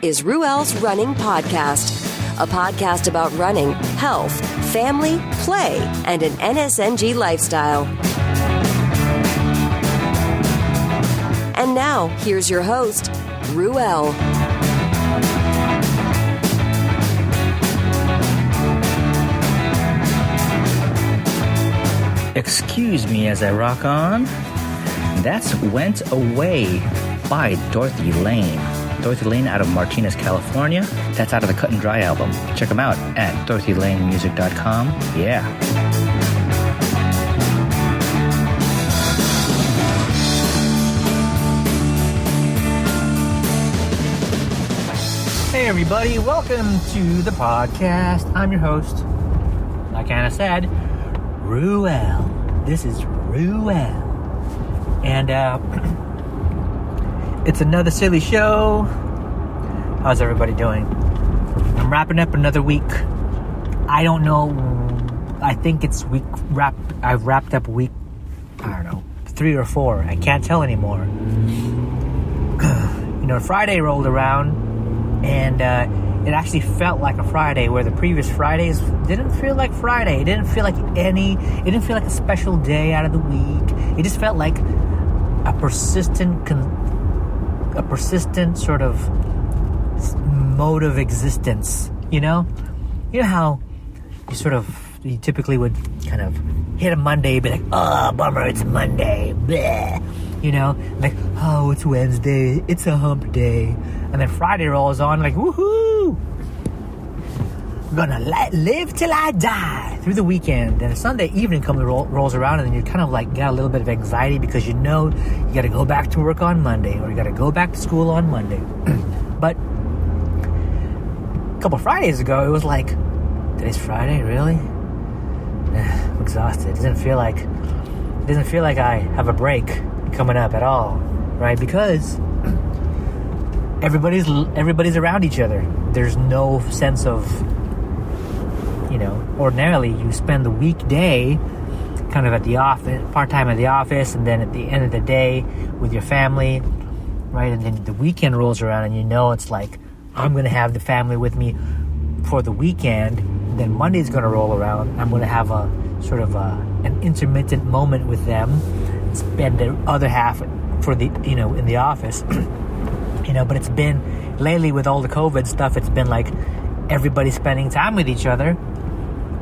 is Ruel's Running Podcast, a podcast about running, health, family, play, and an NSNG lifestyle. And now, here's your host, Ruel. Excuse me as I rock on. That's Went Away by Dorothy Lane. Dorothy Lane out of Martinez, California. That's out of the Cut and Dry album. Check them out at dorothylanemusic.com. Yeah. Hey everybody, welcome to the podcast. I'm your host, like Anna said, Ruel. This is Ruel. And it's another silly show. How's everybody doing? I'm wrapping up another week. I don't know. I think it's I've wrapped up week, 3 or 4. I can't tell anymore. Friday rolled around, and it actually felt like a Friday, where the previous Fridays didn't feel like Friday. It didn't feel like a special day out of the week. It just felt like a persistent sort of mode of existence. You know how you typically would kind of hit a Monday, be like, oh, bummer, it's Monday, bleh. Like, oh, it's Wednesday, it's a hump day. And then Friday rolls on, like, woohoo! I'm gonna live till I die through the weekend. And Sunday evening rolls around, and then you kind of like got a little bit of anxiety because you got to go back to work on Monday, or you got to go back to school on Monday. But a couple Fridays ago, it was like, today's Friday, really? I'm exhausted. It doesn't feel like I have a break coming up at all, right? Because everybody's around each other. There's no sense of, ordinarily you spend the weekday kind of at the office, part-time at the office, and then at the end of the day with your family, right? And then the weekend rolls around, and it's like, I'm going to have the family with me for the weekend. And then Monday's going to roll around. I'm going to have a sort of an intermittent moment with them, spend the other half for the in the office. But it's been lately with all the COVID stuff, it's been like everybody spending time with each other.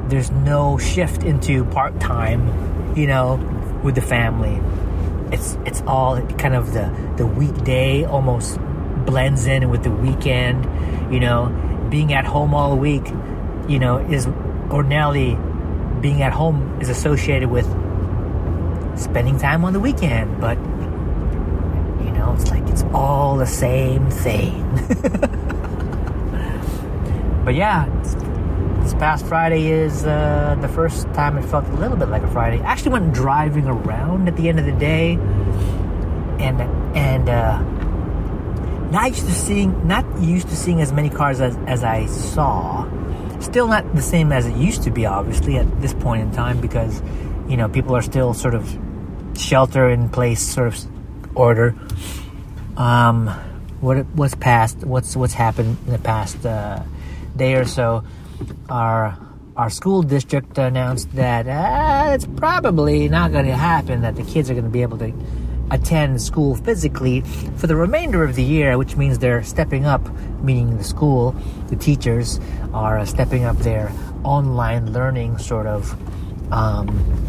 There's no shift into part-time, with the family. It's all kind of the weekday almost blends in with the weekend. Being at home all week, is ordinarily being at home is associated with spending time on the weekend, but it's like it's all the same thing. But yeah, this past Friday is the first time it felt a little bit like a Friday. I actually went driving around at the end of the day, and not used to seeing as many cars as I saw. Still not the same as it used to be, obviously, at this point in time, because people are still sort of shelter in place sort of order. What's happened in the past day or so? Our school district announced that it's probably not going to happen that the kids are going to be able to attend school physically for the remainder of the year, which means they're stepping up, meaning the teachers are stepping up their online learning sort of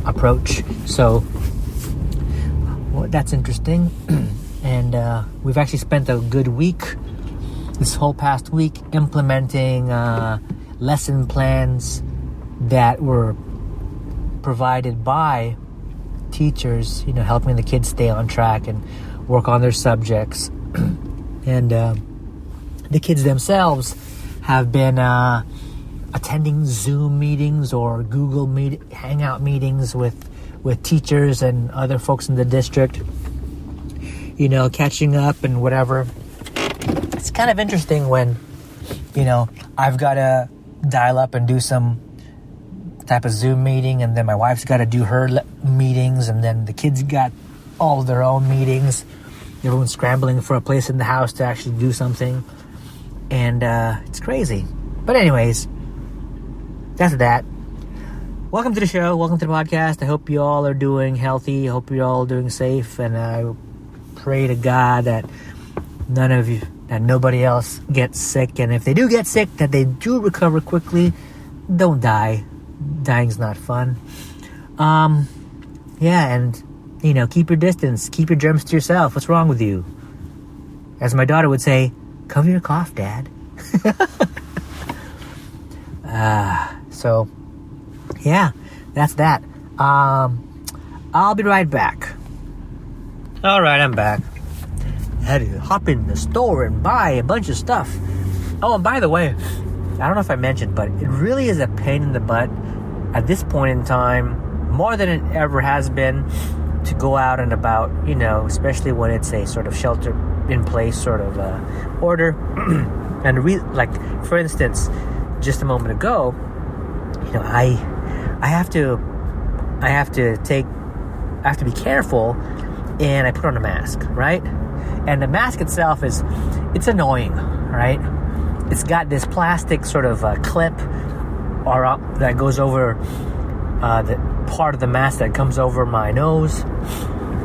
approach. So that's interesting. And we've actually spent a good week, this whole past week, implementing lesson plans that were provided by teachers, helping the kids stay on track and work on their subjects. And the kids themselves have been attending Zoom meetings or Google Hangout meetings with teachers and other folks in the district, catching up and whatever. It's kind of interesting when, I've got to dial up and do some type of Zoom meeting, and then my wife's got to do her meetings, and then the kids got all of their own meetings. Everyone's scrambling for a place in the house to actually do something. And it's crazy. But anyways, that's that. Welcome to the show. Welcome to the podcast. I hope you all are doing healthy. I hope you're all doing safe. And I pray to God that nobody else gets sick. And if they do get sick, that they do recover quickly. Don't die. Dying's not fun. Yeah, and, keep your distance. Keep your germs to yourself. What's wrong with you? As my daughter would say, cover your cough, Dad. So, yeah, that's that. I'll be right back. All right, I'm back. I had to hop in the store and buy a bunch of stuff. Oh, and by the way, I don't know if I mentioned, but it really is a pain in the butt at this point in time, more than it ever has been, to go out and about, especially when it's a sort of shelter-in-place sort of order. And for instance, just a moment ago, I have to be careful, and I put on a mask, right? And the mask itself it's annoying, right? It's got this plastic sort of clip that goes over the part of the mask that comes over my nose.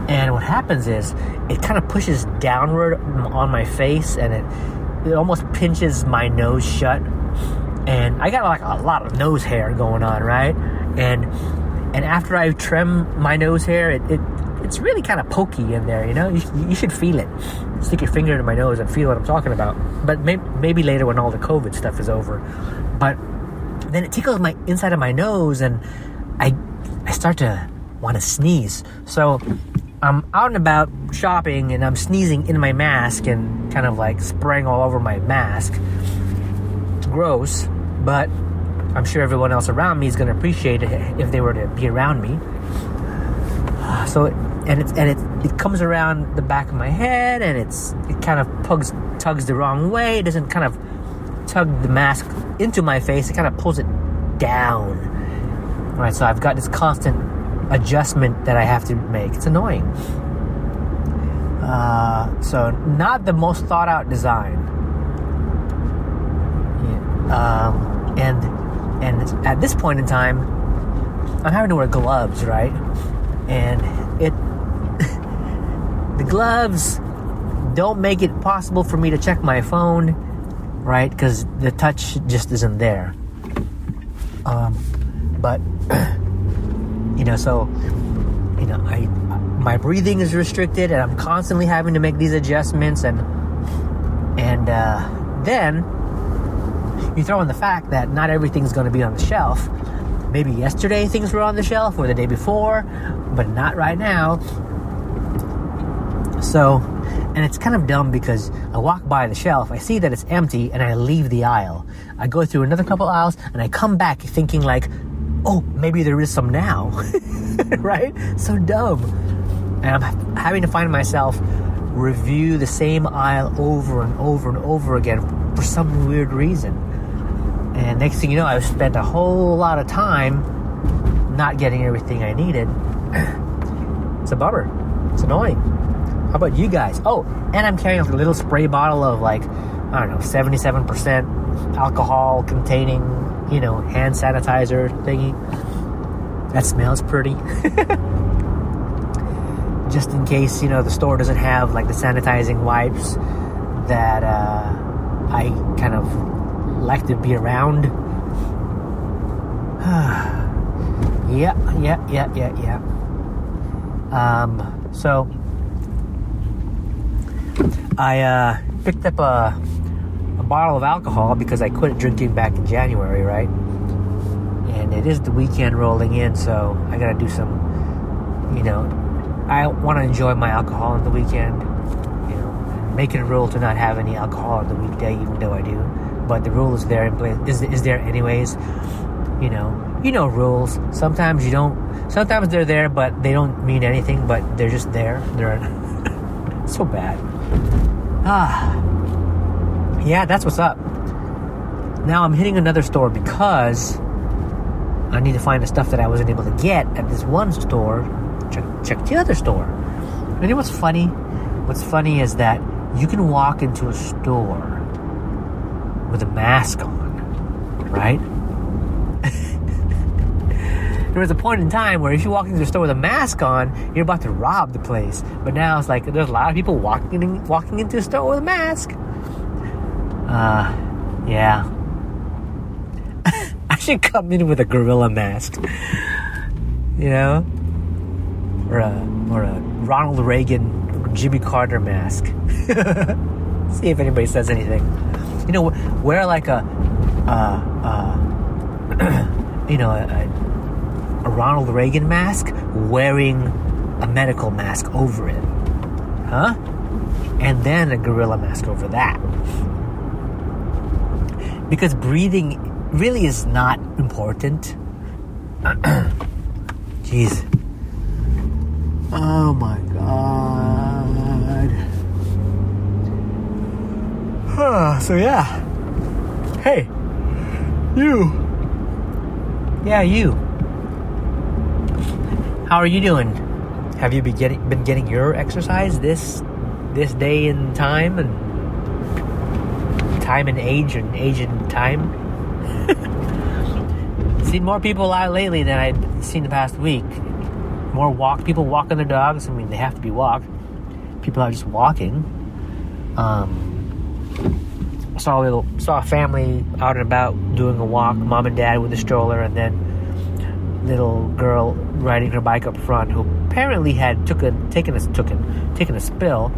And what happens is it kind of pushes downward on my face, and it almost pinches my nose shut. And I got a lot of nose hair going on, right? And after I trim my nose hair, it's really kind of pokey in there, You should feel it. Stick your finger into my nose and feel what I'm talking about. But maybe later when all the COVID stuff is over. But then it tickles my inside of my nose, and I start to want to sneeze. So I'm out and about shopping, and I'm sneezing in my mask and kind of spraying all over my mask. It's gross, but I'm sure everyone else around me is going to appreciate it if they were to be around me. So it comes around the back of my head, and it kind of tugs the wrong way. It doesn't kind of tug the mask into my face. It kind of pulls it down. All right, so I've got this constant adjustment that I have to make. It's annoying. So not the most thought out design. And at this point in time, I'm having to wear gloves, right? And the gloves don't make it possible for me to check my phone, right? Because the touch just isn't there. But my breathing is restricted, and I'm constantly having to make these adjustments, and then you throw in the fact that not everything's going to be on the shelf. Maybe yesterday things were on the shelf, or the day before, but not right now. So, and it's kind of dumb because I walk by the shelf, I see that it's empty, and I leave the aisle. I go through another couple aisles, and I come back thinking oh, maybe there is some now. Right? So dumb. And I'm having to find myself review the same aisle over and over and over again for some weird reason. And next thing you know, I've spent a whole lot of time not getting everything I needed. It's a bummer. It's annoying. How about you guys? Oh, and I'm carrying a little spray bottle of 77% alcohol containing, hand sanitizer thingy. That smells pretty. Just in case, the store doesn't have the sanitizing wipes that I kind of like to be around. Yeah. So I picked up a bottle of alcohol because I quit drinking back in January, right? And it is the weekend rolling in, so I gotta do some, I want to enjoy my alcohol on the weekend. Making a rule to not have any alcohol on the weekday, even though I do. But the rule is there in place. Is there anyways? Rules. Sometimes you don't. Sometimes they're there, but they don't mean anything. But they're just there. They're so bad. Yeah, that's what's up. Now I'm hitting another store because I need to find the stuff that I wasn't able to get at this one store. Check the other store. And you know what's funny? What's funny is that you can walk into a store with a mask on, right? There was a point in time where if you walk into the store with a mask on, you're about to rob the place. But now it's like there's a lot of people walking into the store with a mask. Yeah. I should come in with a gorilla mask, you know, or a Ronald Reagan, Jimmy Carter mask. See if anybody says anything. You know, wear like a Ronald Reagan mask, wearing a medical mask over it, huh? And then a gorilla mask over that. Because breathing really is not important. Jeez. Oh my God. So yeah. Hey. You. Yeah, you. How are you doing? Have you been getting your exercise this day and time and age and time? Seen more people out lately than I'd seen the past week. More people walking their dogs. I mean, they have to be walked. People are just walking. Saw a family out and about doing a walk. Mom and dad with a stroller, and then little girl riding her bike up front, who apparently had taken a spill.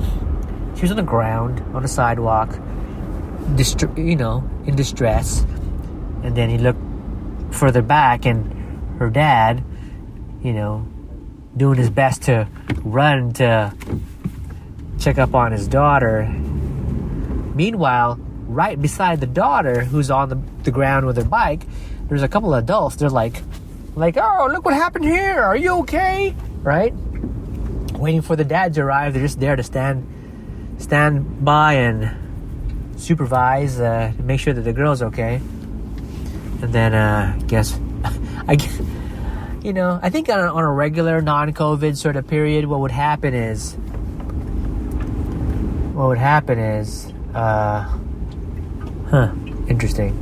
She was on the ground on the sidewalk, in distress. And then he looked further back, and her dad, doing his best to run to check up on his daughter. Meanwhile, right beside the daughter, who's on the ground with her bike, there's a couple of adults. They're like, oh, look what happened here. Are you okay? Right? Waiting for the dad to arrive. They're just there to stand by and supervise, to make sure that the girl's okay. And then, I think on a regular non-COVID sort of period, what would happen is, interesting.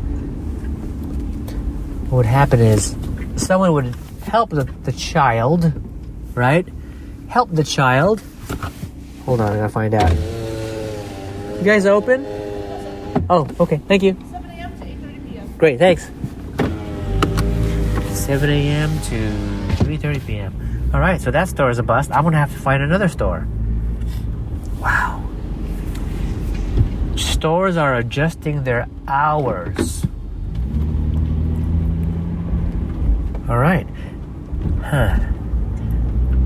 What would happen is someone would help the child, right? Help the child. Hold on, I gotta find out. You guys open? Oh, okay, thank you. 7 a.m. to 8:30 p.m. Great, thanks. 7 a.m. to 3:30 p.m. All right, so that store is a bust. I'm going to have to find another store. Wow. Stores are adjusting their hours. All right.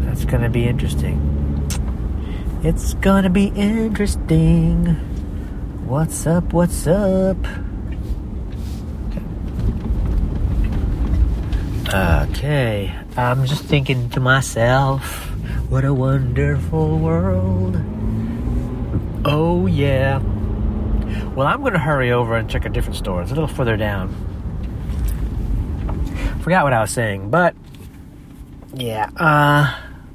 That's going to be interesting. It's going to be interesting. What's up? Okay, I'm just thinking to myself, what a wonderful world. Oh yeah. Well, I'm going to hurry over and check a different store. It's a little further down. Forgot what I was saying, but yeah.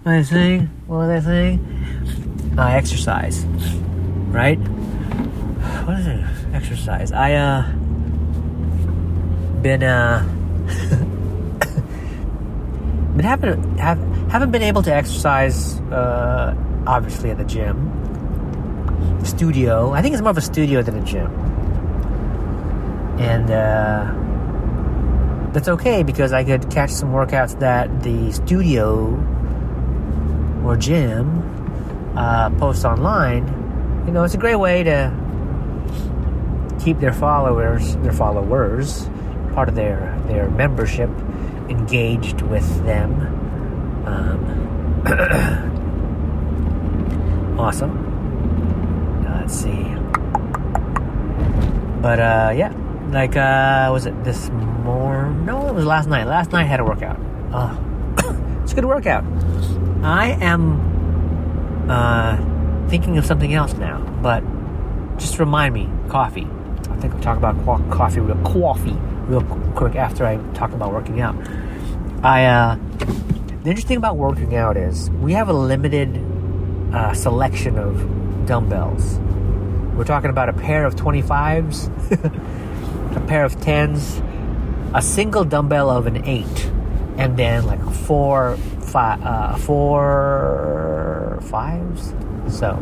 What was I saying? Exercise, right? What is it? Exercise. Haven't been able to exercise, obviously, at the gym. Studio. I think it's more of a studio than a gym. And that's okay, because I could catch some workouts that the studio or gym posts online. It's a great way to keep their followers, part of their membership, engaged with them. Awesome. Let's see. But yeah, was it this morning? No, it was last night. Last night I had a workout. It's a good workout. I am thinking of something else now, but just remind me, coffee. I think I'll talk about coffee real quick after I talk about working out. The interesting thing about working out is we have a limited selection of dumbbells, We're talking about a pair of 25s, a pair of 10s, a single dumbbell of an 8, and then like four fives. So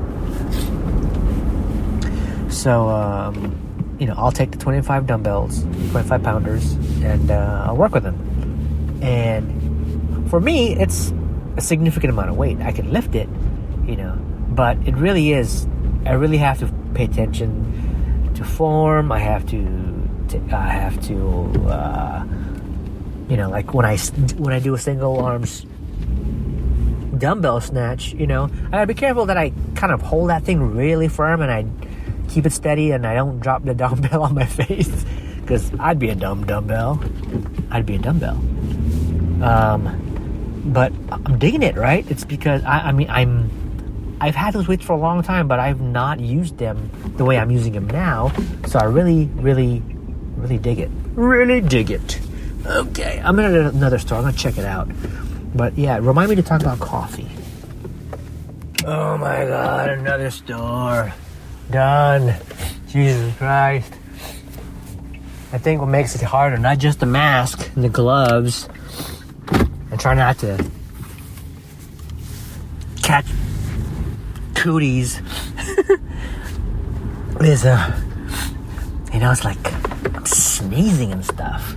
I'll take the 25 dumbbells, 25 pounders, and I'll work with them. And for me, it's a significant amount of weight. I can lift it, but it really is. I really have to pay attention to form. I have to like when I do a single arms dumbbell snatch, I gotta be careful that I kind of hold that thing really firm and I keep it steady and I don't drop the dumbbell on my face, because I'd be a dumbbell. But I'm digging it, right? It's because I've had those weights for a long time, but I've not used them the way I'm using them now. So I really, really, really dig it. Really dig it. Okay, I'm at another store. I'm gonna check it out. But yeah, remind me to talk about coffee. Oh my God, another store. Done. Jesus Christ. I think what makes it harder, not just the mask and the gloves, and try not to catch cooties, is it's like sneezing and stuff.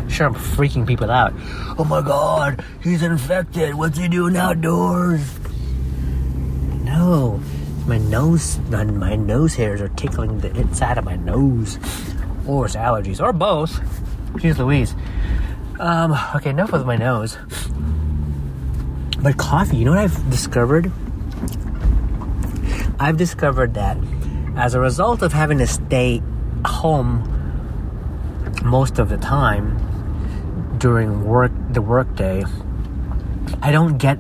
Sure, I'm freaking people out. Oh my God, he's infected. What's he doing outdoors? No, my nose hairs are tickling the inside of my nose, or it's allergies, or both. Jeez Louise. Okay, enough with my nose. But coffee, you know what I've discovered? I've discovered that as a result of having to stay home most of the time during the work day, I don't get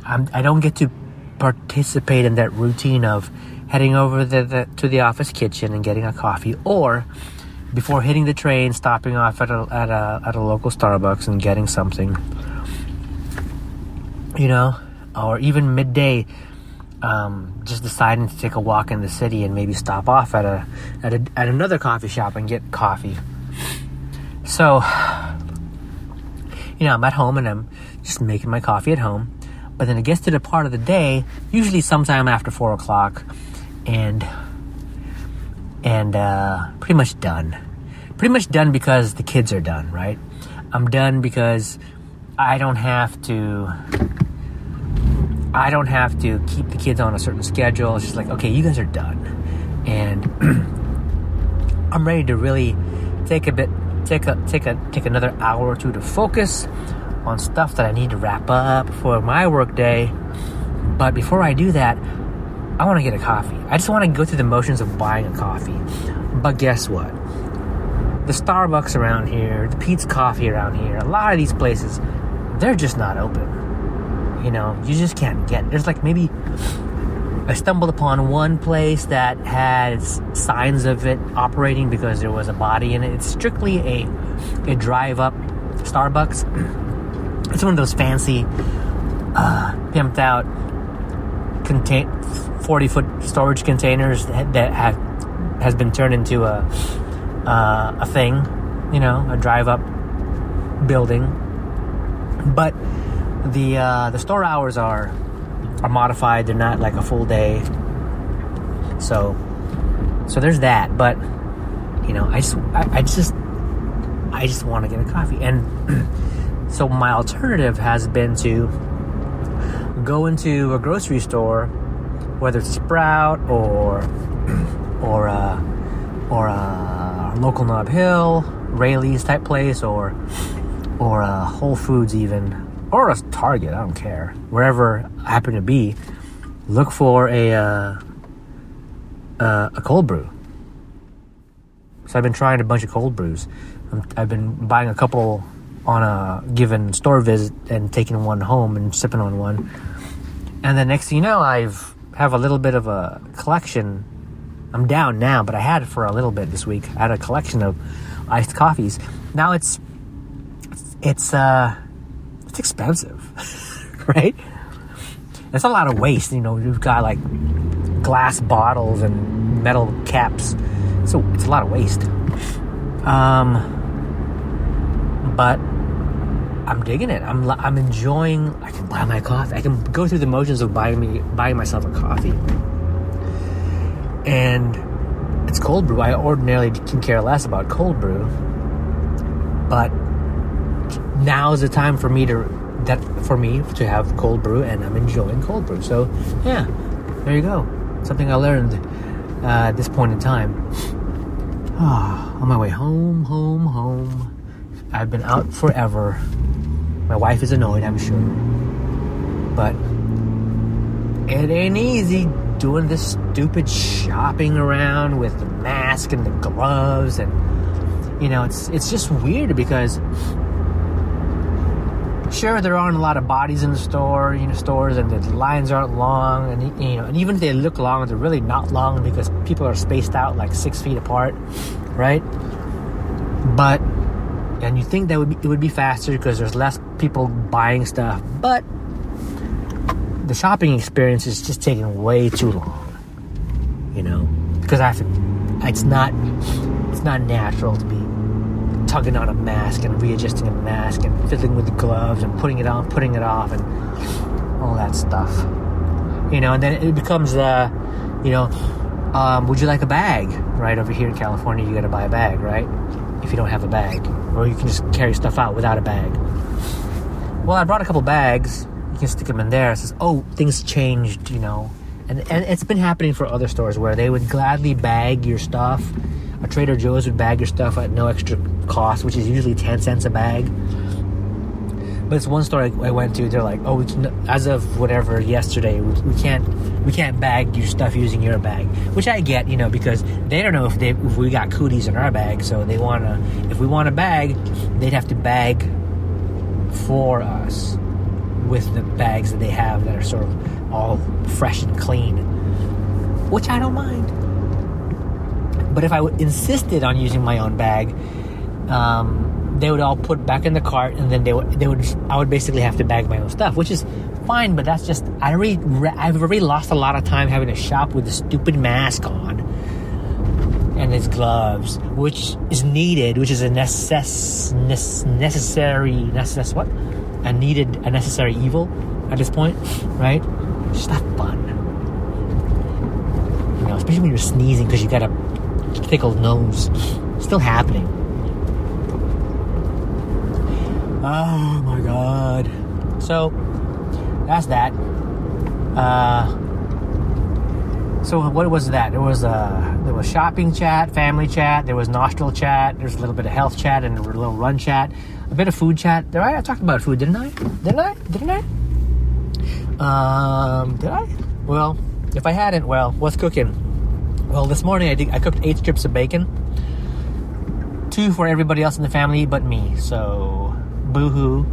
I don't get to participate in that routine of heading over to the office kitchen and getting a coffee, or before hitting the train, stopping off at a local Starbucks and getting something, or even midday, just deciding to take a walk in the city and maybe stop off at another coffee shop and get coffee. So, I'm at home and I'm just making my coffee at home. But then it gets to the part of the day, usually sometime after 4 o'clock, and pretty much done. Pretty much done because the kids are done, right? I'm done because I don't have to keep the kids on a certain schedule. It's just like, okay, you guys are done. And I'm ready to really take another hour or two to focus on stuff that I need to wrap up for my work day. But before I do that, I want to get a coffee. I just want to go through the motions of buying a coffee. But guess what? The Starbucks around here, the Pete's Coffee around here, a lot of these places, they're just not open. You just can't get it. There's like maybe I stumbled upon one place that has signs of it operating because there was a body in it. It's strictly a drive-up Starbucks. It's one of those fancy, pimped out 40-foot storage containers that has been turned into a thing, a drive-up building. But the store hours are modified. They're not like a full day. So there's that. But I just want to get a coffee. And so my alternative has been to go into a grocery store, whether it's a Sprout or a local Nob Hill, Rayleigh's type place, or a Whole Foods even, or a Target. I don't care. Wherever I happen to be, look for a cold brew. So I've been trying a bunch of cold brews. I've been buying a couple on a given store visit and taking one home and sipping on one. And the next thing you know, I have a little bit of a collection. I'm down now, but I had it for a little bit this week. I had a collection of iced coffees. Now it's expensive, right? There's a lot of waste. You've got like glass bottles and metal caps. So it's a lot of waste. But I'm digging it. I'm enjoying. I can buy my coffee. I can go through the motions of buying myself a coffee. And it's cold brew. I ordinarily can care less about cold brew, but now is the time for me to have cold brew, and I'm enjoying cold brew. So yeah, there you go. Something I learned at this point in time. On my way home. I've been out forever. My wife is annoyed, I'm sure, but it ain't easy doing this stupid shopping around with the mask and the gloves, and it's just weird because sure, there aren't a lot of bodies in the stores, and the lines aren't long, and and even if they look long, they're really not long because people are spaced out like 6 feet apart, right? And you think that it would be faster because there's less people buying stuff, but the shopping experience is just taking way too long, because it's not natural to be tugging on a mask and readjusting a mask and fiddling with the gloves and putting it on, putting it off, and all that stuff, and then it becomes would you like a bag? Right, over here in California, you got to buy a bag, right? If you don't have a bag, or you can just carry stuff out without a bag. Well, I brought a couple bags. You can stick them in there. It says, oh, things changed, and it's been happening for other stores where they would gladly bag your stuff. A Trader Joe's would bag your stuff at no extra cost, which is usually 10 cents a bag. But it's one store I went to. They're like, oh, we can, as of whatever yesterday, we can't bag your stuff using your bag, which I get, because they don't know if we got cooties in our bag, so if we want a bag, they'd have to bag for us with the bags that they have that are sort of all fresh and clean, which I don't mind. But if I insisted on using my own bag, they would all put back in the cart, and then I would basically have to bag my own stuff, which is fine. But that's just I've already lost a lot of time having to shop with the stupid mask on and his gloves, which is needed, which is a necessary evil at this point, right? It's just not fun, especially when you're sneezing because you got a thick old nose. Still happening. Oh my god. So that's that. So what was that? There was shopping chat, family chat, there was nostril chat, there's a little bit of health chat, and a little run chat, a bit of food chat. I talked about food, didn't I? Did I? Well, if I hadn't, what's cooking? Well, this morning I cooked 8 strips of bacon. 2 for everybody else in the family but me. So boo-hoo.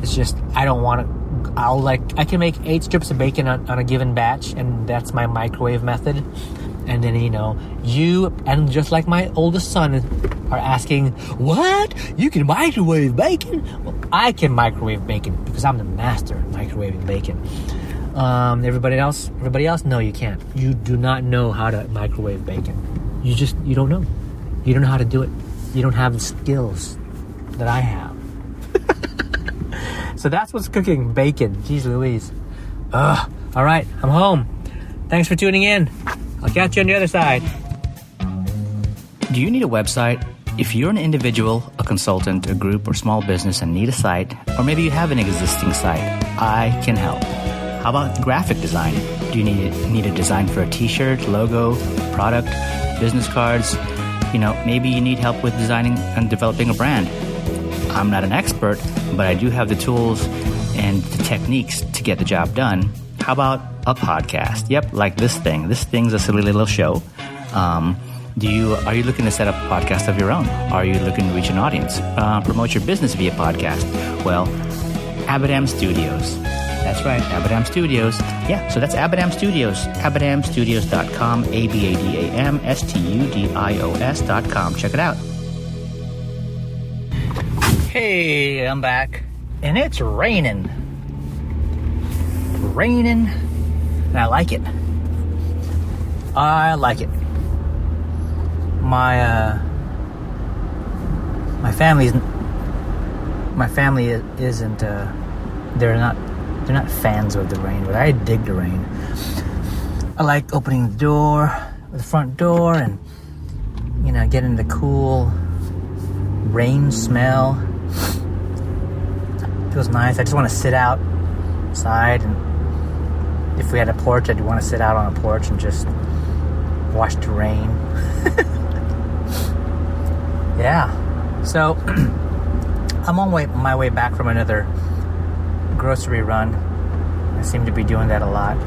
It's just I don't want to. I can make 8 strips of bacon on a given batch, and that's my microwave method. And then you and just like my oldest son are asking, what? You can microwave bacon? Well, I can microwave bacon because I'm the master at microwaving bacon. Everybody else, no, you can't. You do not know how to microwave bacon. You don't know. You don't know how to do it. You don't have the skills that I have. So that's what's cooking, bacon. Jeez Louise. All right, I'm home. Thanks for tuning in. I'll catch you on the other side. Do you need a website? If you're an individual, a consultant, a group, or small business and need a site, or maybe you have an existing site, I can help. How about graphic design? Do you need a design for a t-shirt, logo, product, business cards? Maybe you need help with designing and developing a brand. I'm not an expert, but I do have the tools and the techniques to get the job done. How about a podcast? Yep, like this thing. This thing's a silly little show. Are you looking to set up a podcast of your own? Are you looking to reach an audience? Promote your business via podcast? Well, Abadam Studios. That's right, Abadam Studios. Yeah, so that's Abadam Studios. AbadamStudios.com, AbadamStudios.com. Check it out. Hey, I'm back. And it's raining. raining, and I like it. I like it. My family isn't. They're not fans of the rain, but I dig the rain. I like opening the front door, and getting the cool rain smell. Feels nice. I just want to sit outside, and if we had a porch, I'd want to sit out on a porch and just watch the rain. Yeah. So I'm on my way back from another grocery run. I seem to be doing that a lot.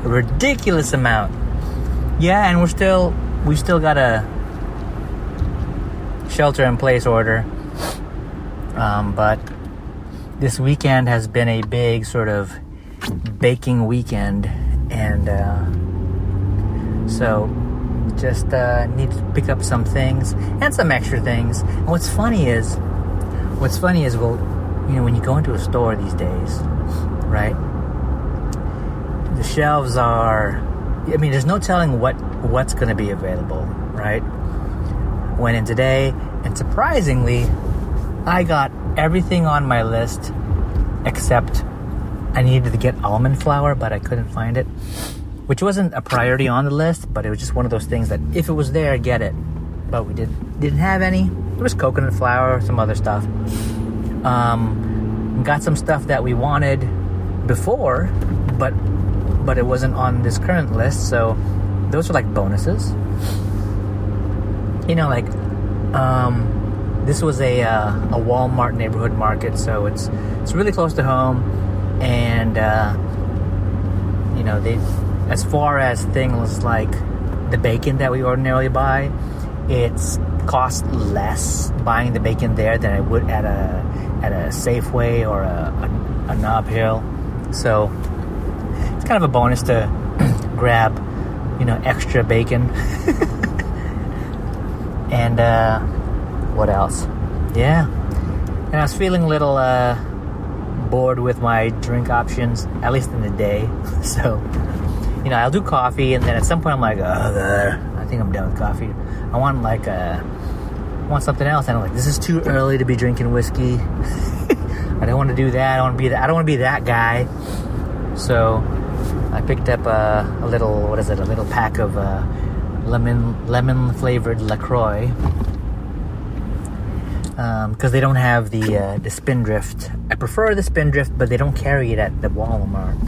A ridiculous amount. Yeah, and we still got a shelter-in-place order. But this weekend has been a big sort of baking weekend, and so just need to pick up some things and some extra things. And what's funny is, well, when you go into a store these days, right? The shelves are, there's no telling what's going to be available, right? Went in today, and surprisingly, I got everything on my list except I needed to get almond flour, but I couldn't find it, which wasn't a priority on the list, but it was just one of those things that if it was there, I'd get it. But we didn't have any. There was coconut flour, some other stuff. Got some stuff that we wanted before, but it wasn't on this current list, so those are like bonuses. This was a Walmart neighborhood market, so it's really close to home, and they, as far as things like the bacon that we ordinarily buy, it's cost less buying the bacon there than it would at a Safeway or a Nob Hill. So it's kind of a bonus to grab, extra bacon. And what else? Yeah. And I was feeling a little bored with my drink options, at least in the day. So, I'll do coffee, and then at some point I'm like, I think I'm done with coffee. I want something else. And I'm like, this is too early to be drinking whiskey. I don't want to do that. I don't want to be that guy. So I picked up a little pack of lemon flavored LaCroix, because they don't have the Spindrift. I prefer the Spindrift, but they don't carry it at the Walmart.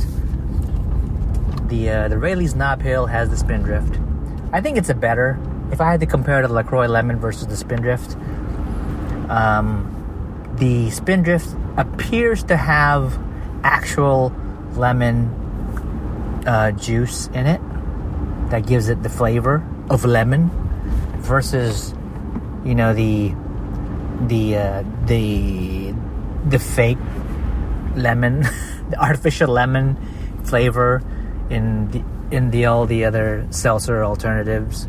The Rayleigh's Nob Hill has the Spindrift. I think it's better. If I had to compare the LaCroix Lemon versus the Spindrift, the Spindrift appears to have actual lemon juice in it that gives it the flavor of lemon, versus the fake lemon, the artificial lemon flavor in all the other seltzer alternatives.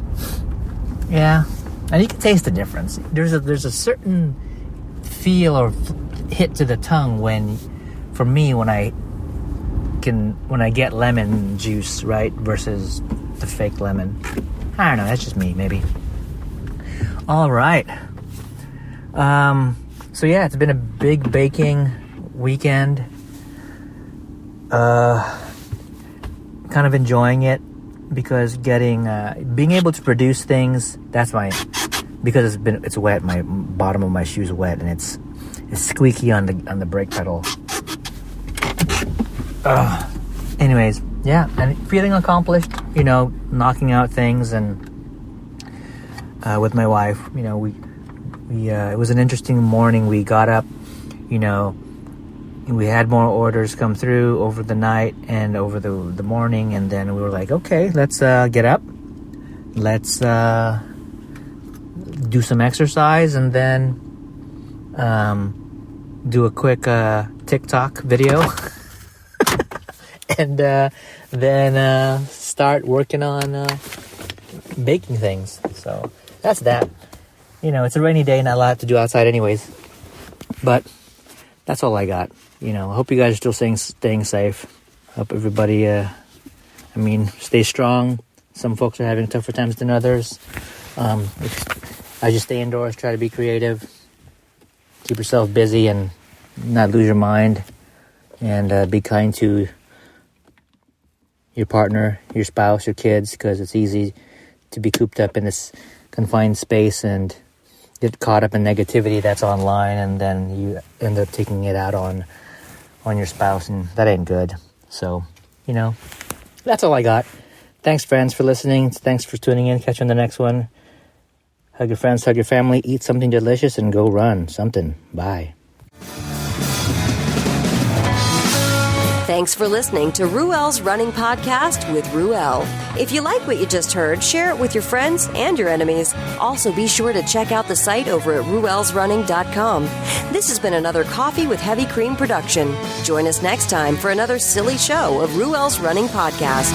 Yeah, and you can taste the difference. There's a certain feel or hit to the tongue when I get lemon juice, right, versus the fake lemon. I don't know, that's just me, maybe. All right. So yeah, it's been a big baking weekend. Kind of enjoying it, because being able to produce things, because it's wet, my bottom of my shoe's wet, and it's squeaky on the brake pedal. Anyways, yeah, and feeling accomplished, knocking out things, and with my wife, it was an interesting morning. We got up, we had more orders come through over the night and over the morning, and then we were like, okay, let's get up, let's do some exercise, and then do a quick TikTok video. And then start working on baking things. So that's that. It's a rainy day, not a lot to do outside anyways. But that's all I got. I hope you guys are still staying safe. Hope everybody, stay strong. Some folks are having tougher times than others. I just stay indoors, try to be creative, keep yourself busy and not lose your mind, and be kind to your partner, your spouse, your kids, because it's easy to be cooped up in this confined space and get caught up in negativity that's online, and then you end up taking it out on your spouse, and that ain't good. So, that's all I got. Thanks, friends, for listening. Thanks for tuning in. Catch you on the next one. Hug your friends, hug your family, eat something delicious, and go run something. Bye. Thanks for listening to Ruel's Running Podcast with Ruel. If you like what you just heard, share it with your friends and your enemies. Also, be sure to check out the site over at ruelsrunning.com. This has been another Coffee with Heavy Cream production. Join us next time for another silly show of Ruel's Running Podcast.